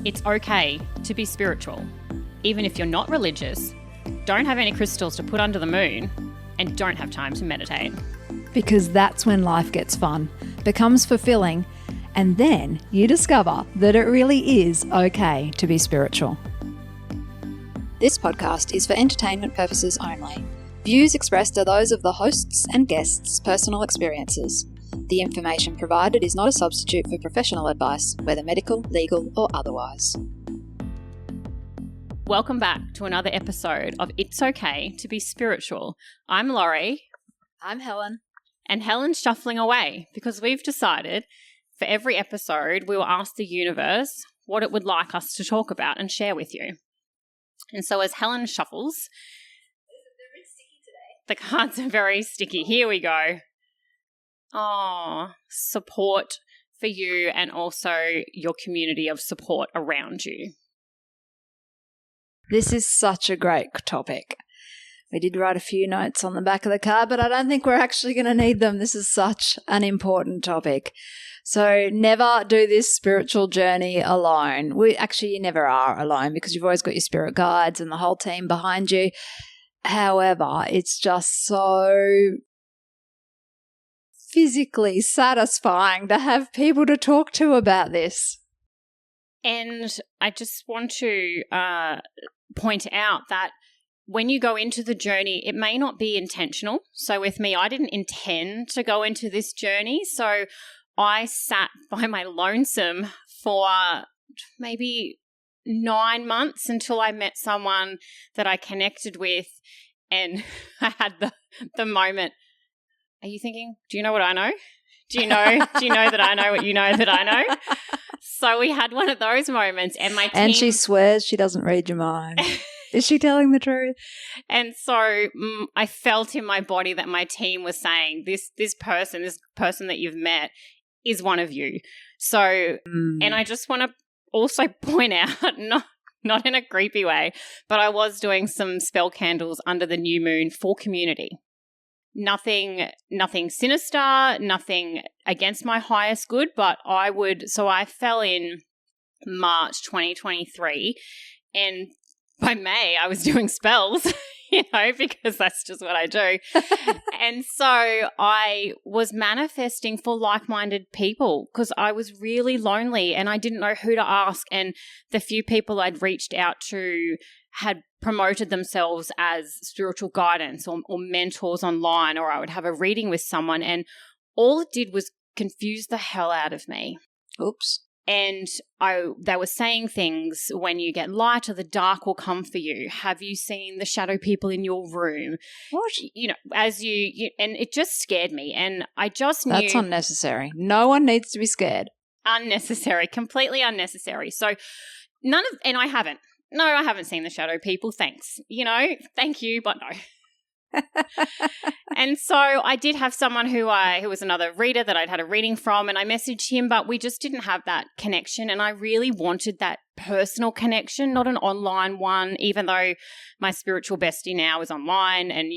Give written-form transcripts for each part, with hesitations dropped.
It's okay to be spiritual, even if you're not religious, don't have any crystals to put under the moon, and don't have time to meditate. Because that's when life gets fun, becomes fulfilling, and then you discover that it really is okay to be spiritual. This podcast is for entertainment purposes only. Views expressed are those of the hosts and guests' personal experiences. The information provided is not a substitute for professional advice, whether medical, legal, or otherwise. Welcome back to another episode of It's Okay to be Spiritual. I'm Laurie. I'm Helen. And Helen's shuffling away because we've decided for every episode we will ask the universe what it would like us to talk about and share with you. And so as Helen shuffles, they're a bit sticky today. The cards are very sticky. Here we go. Oh, support for you and also your community of support around you. This is such a great topic. We did write a few notes on the back of the card, but I don't think we're actually going to need them. This is such an important topic. So never do this spiritual journey alone. You never are alone because you've always got your spirit guides and the whole team behind you. However, it's just so physically satisfying to have people to talk to about this. And I just want to point out that when you go into the journey, it may not be intentional. So with me, I didn't intend to go into this journey. So I sat by my lonesome for maybe 9 months until I met someone that I connected with, and I had the moment. Are you thinking, do you know what I know? Do you know that I know what you know that I know? So we had one of those moments, and my team... And she swears she doesn't read your mind. Is she telling the truth? And so I felt in my body that my team was saying, this person that you've met is one of you. So, and I just want to also point out, not in a creepy way, but I was doing some spell candles under the new moon for community. Nothing sinister, nothing against my highest good, but I fell in March 2023, and by May I was doing spells, because that's just what I do. And so I was manifesting for like-minded people because I was really lonely and I didn't know who to ask, and the few people I'd reached out to had promoted themselves as spiritual guidance or mentors online, or I would have a reading with someone, and all it did was confuse the hell out of me. Oops. And they were saying things, when you get lighter, the dark will come for you. Have you seen the shadow people in your room? What? And it just scared me, and I just knew. That's unnecessary. No one needs to be scared. Unnecessary, completely unnecessary. So and I haven't. No, I haven't seen the shadow people. Thanks. Thank you, but no. And so I did have someone who was another reader that I'd had a reading from, and I messaged him, but we just didn't have that connection. And I really wanted that personal connection, not an online one, even though my spiritual bestie now is online, and,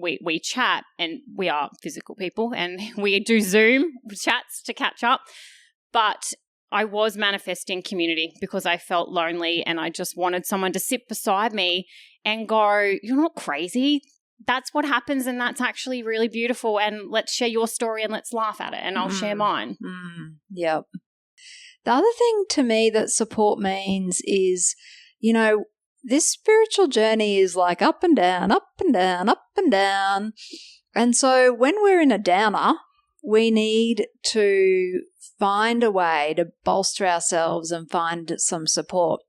we chat, and we are physical people, and we do Zoom chats to catch up. But I was manifesting community because I felt lonely, and I just wanted someone to sit beside me and go, you're not crazy. That's what happens, and that's actually really beautiful, and let's share your story and let's laugh at it, and I'll share mine. Yep. The other thing to me that support means is, this spiritual journey is like up and down, up and down, up and down. And so when we're in a downer, we need to find a way to bolster ourselves and find some support.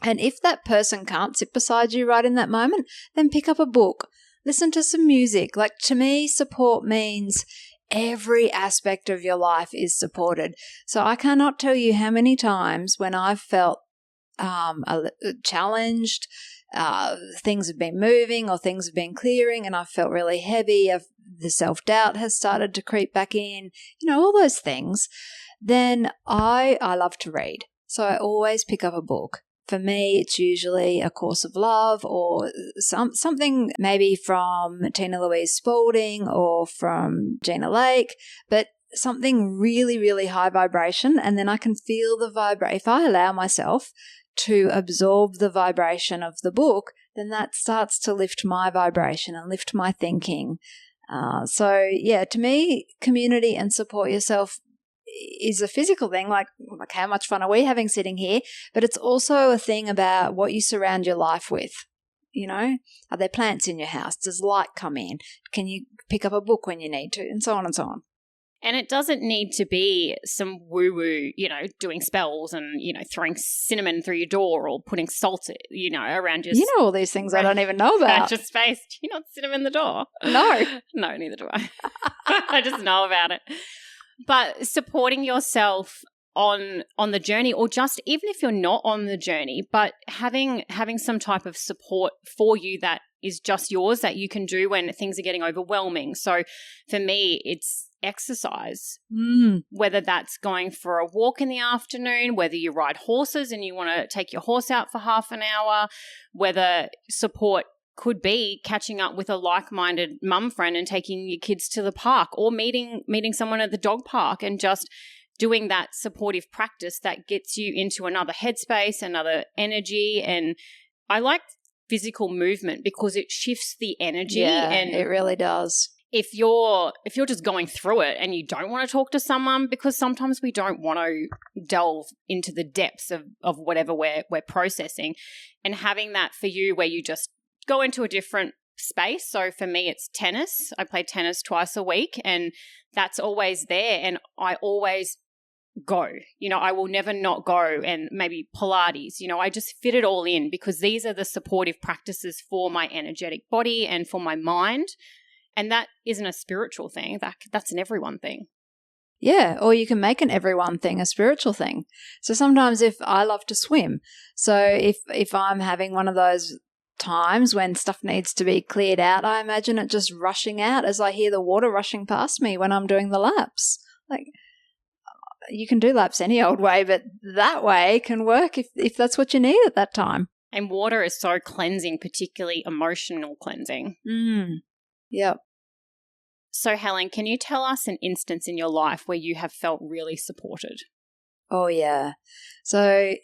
And if that person can't sit beside you right in that moment, then pick up a book, listen to some music. Like, to me, support means every aspect of your life is supported. So I cannot tell you how many times when I've felt challenged, things have been moving or things have been clearing, and I've felt really heavy, the self-doubt has started to creep back in, all those things, then I love to read. So I always pick up a book. For me, it's usually A Course of Love or something maybe from Tina Louise Spalding or from Gina Lake. But something really, really high vibration, and then I can feel the vibration. If I allow myself to absorb the vibration of the book, then that starts to lift my vibration and lift my thinking. So yeah, to me, community and support yourself is a physical thing, like how much fun are we having sitting here? But it's also a thing about what you surround your life with. You know, are there plants in your house? Does light come in? Can you pick up a book when you need to? And so on and so on. And it doesn't need to be some woo-woo, doing spells and, throwing cinnamon through your door or putting salt, around your... You know all these things I don't even know about. Around your space. Do you not cinnamon the door? No. No, neither do I. I just know about it. But supporting yourself on the journey, or just even if you're not on the journey, but having some type of support for you that is just yours, that you can do when things are getting overwhelming. So for me, it's exercise, whether that's going for a walk in the afternoon, whether you ride horses and you want to take your horse out for half an hour, whether support could be catching up with a like-minded mum friend and taking your kids to the park, or meeting someone at the dog park and just doing that supportive practice that gets you into another headspace, another energy. And I like physical movement because it shifts the energy. Yeah, and it really does. If you're just going through it and you don't want to talk to someone, because sometimes we don't want to delve into the depths of whatever we're processing, and having that for you where you just go into a different space. So for me, it's tennis. I play tennis twice a week, and that's always there. And I always go, I will never not go. And maybe Pilates, I just fit it all in, because these are the supportive practices for my energetic body and for my mind. And that isn't a spiritual thing. That's an everyone thing. Yeah, or you can make an everyone thing a spiritual thing. So sometimes if I love to swim, so if I'm having one of those times when stuff needs to be cleared out, I imagine it just rushing out as I hear the water rushing past me when I'm doing the laps. Like, you can do laps any old way, but that way can work if that's what you need at that time. And water is so cleansing, particularly emotional cleansing. Yep. So, Helen, can you tell us an instance in your life where you have felt really supported? Oh, yeah. So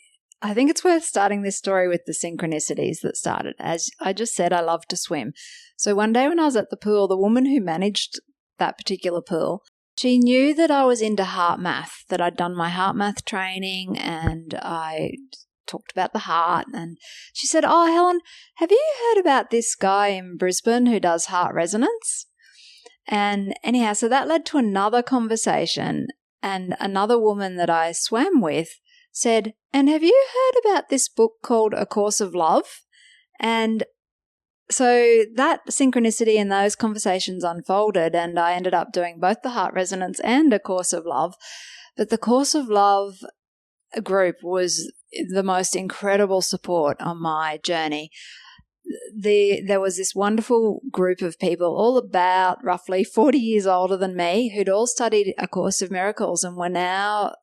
I think it's worth starting this story with the synchronicities that started. As I just said, I love to swim. So one day when I was at the pool, the woman who managed that particular pool, she knew that I was into heart math, that I'd done my heart math training, and I talked about the heart. And she said, "Oh, Helen, have you heard about this guy in Brisbane who does heart resonance?" And anyhow, so that led to another conversation, and another woman that I swam with said, "And have you heard about this book called A Course of Love?" And so that synchronicity and those conversations unfolded, and I ended up doing both the heart resonance and A Course of Love. But the Course of Love group was the most incredible support on my journey. There was this wonderful group of people, all about roughly 40 years older than me, who'd all studied A Course of Miracles and were now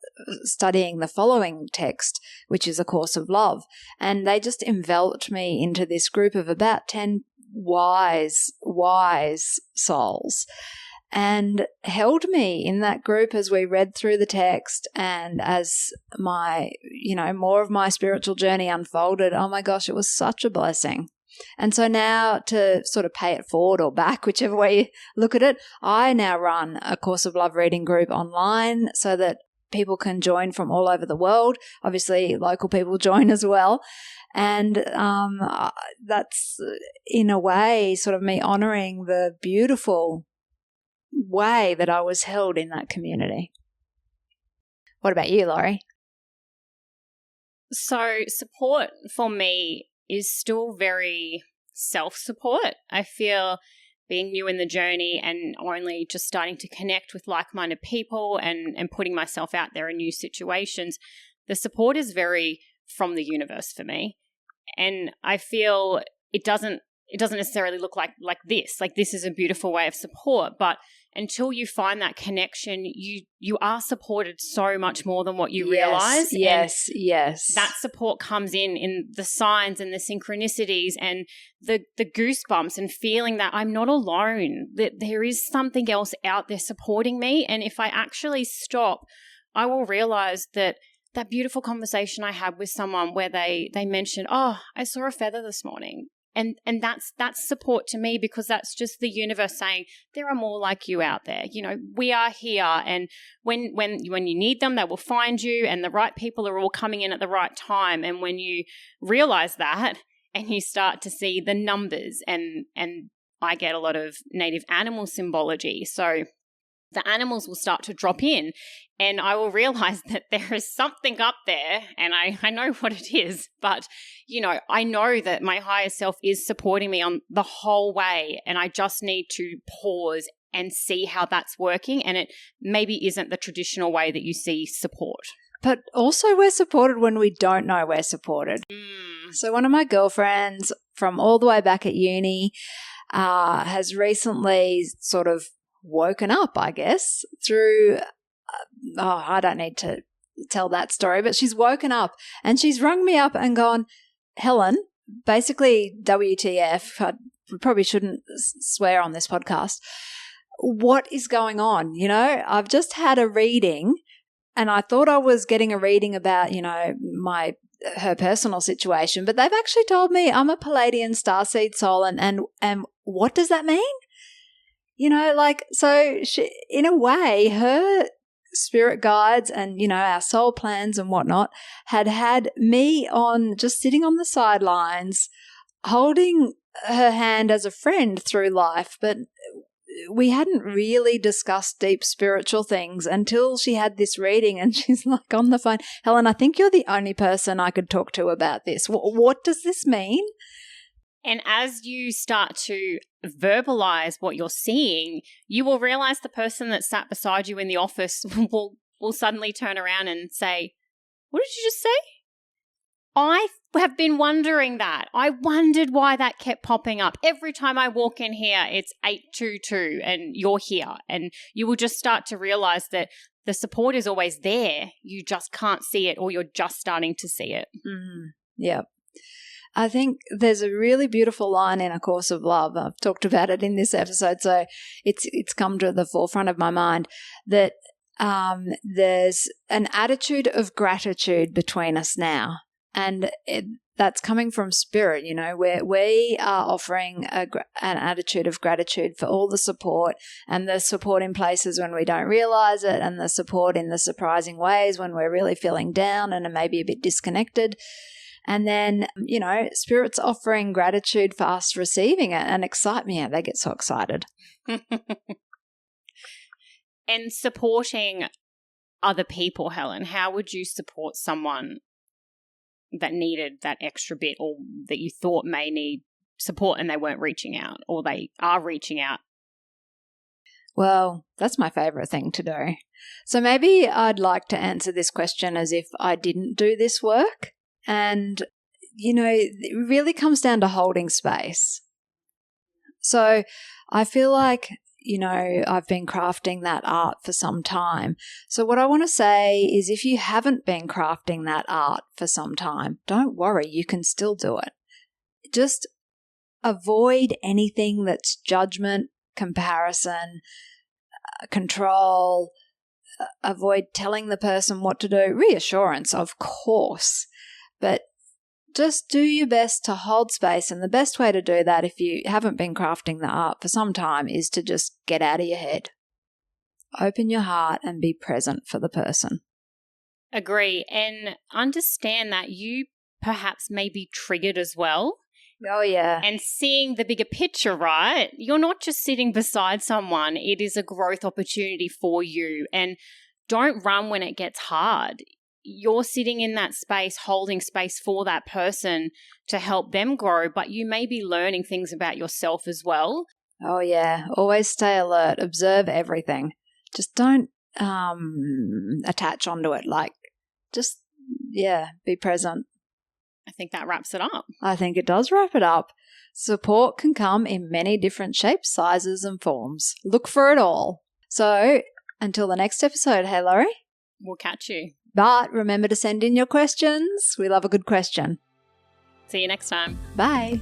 studying the following text, which is A Course of Love. And they just enveloped me into this group of about 10 wise souls, and held me in that group as we read through the text, and as my, more of my spiritual journey unfolded. Oh my gosh, it was such a blessing. And so now, to sort of pay it forward or back, whichever way you look at it, I now run A Course of Love reading group online so that people can join from all over the world. Obviously, local people join as well. And that's, in a way, sort of me honouring the beautiful way that I was held in that community. What about you, Laurie? So support for me is still very self-support. I feel being new in the journey and only just starting to connect with like-minded people and putting myself out there in new situations, the support is very from the universe for me. And I feel it doesn't necessarily look like this. Like, this is a beautiful way of support, but until you find that connection, you are supported so much more than what you realize. Yes. That support comes in the signs and the synchronicities and the goosebumps and feeling that I'm not alone, that there is something else out there supporting me. And if I actually stop, I will realize that beautiful conversation I had with someone where they mentioned, oh, I saw a feather this morning. And that's support to me, because that's just the universe saying there are more like you out there. You know, we are here, and when you need them, they will find you, and the right people are all coming in at the right time. And when you realize that and you start to see the numbers, and I get a lot of native animal symbology, so the animals will start to drop in, and I will realize that there is something up there, and I know what it is, but, you know, I know that my higher self is supporting me on the whole way, and I just need to pause and see how that's working, and it maybe isn't the traditional way that you see support. But also we're supported when we don't know we're supported. So one of my girlfriends from all the way back at uni has recently sort of woken up, I guess, through I don't need to tell that story, but she's woken up and she's rung me up and gone, Helen, basically WTF, I probably shouldn't swear on this podcast, what is going on? You know, I've just had a reading and I thought I was getting a reading about, you know, her personal situation, but they've actually told me I'm a Palladian starseed soul, and what does that mean? You know, like, so she, in a way, her spirit guides and, you know, our soul plans and whatnot had me on just sitting on the sidelines, holding her hand as a friend through life, but we hadn't really discussed deep spiritual things until she had this reading, and she's like on the phone, Helen, I think you're the only person I could talk to about this. What does this mean? And as you start to verbalize what you're seeing, you will realize the person that sat beside you in the office will suddenly turn around and say, what did you just say? I have been wondering that. I wondered why that kept popping up. Every time I walk in here, it's 822 and you're here. And you will just start to realize that the support is always there. You just can't see it, or you're just starting to see it. Mm-hmm. Yeah. I think there's a really beautiful line in A Course of Love. I've talked about it in this episode, so it's come to the forefront of my mind that there's an attitude of gratitude between us now, and that's coming from spirit, you know, where we are offering an attitude of gratitude for all the support, and the support in places when we don't realize it, and the support in the surprising ways when we're really feeling down and are maybe a bit disconnected. And then, you know, spirit's offering gratitude for us receiving it, and excite me. They get so excited. And supporting other people, Helen, how would you support someone that needed that extra bit, or that you thought may need support and they weren't reaching out, or they are reaching out? Well, that's my favorite thing to do. So maybe I'd like to answer this question as if I didn't do this work. And, you know, it really comes down to holding space. So I feel like, you know, I've been crafting that art for some time. So what I want to say is, if you haven't been crafting that art for some time, don't worry, you can still do it. Just avoid anything that's judgment, comparison, control. Avoid telling the person what to do. Reassurance, of course. But just do your best to hold space, and the best way to do that, if you haven't been crafting the art for some time, is to just get out of your head. Open your heart and be present for the person. Agree, and understand that you perhaps may be triggered as well. Oh, yeah. And seeing the bigger picture, right? You're not just sitting beside someone. It is a growth opportunity for you. And don't run when it gets hard. You're sitting in that space, holding space for that person to help them grow, but you may be learning things about yourself as well. Oh, yeah. Always stay alert. Observe everything. Just don't attach onto it. Like, just, yeah, be present. I think that wraps it up. I think it does wrap it up. Support can come in many different shapes, sizes, and forms. Look for it all. So until the next episode, hey, Laurie. We'll catch you. But remember to send in your questions. We love a good question. See you next time. Bye.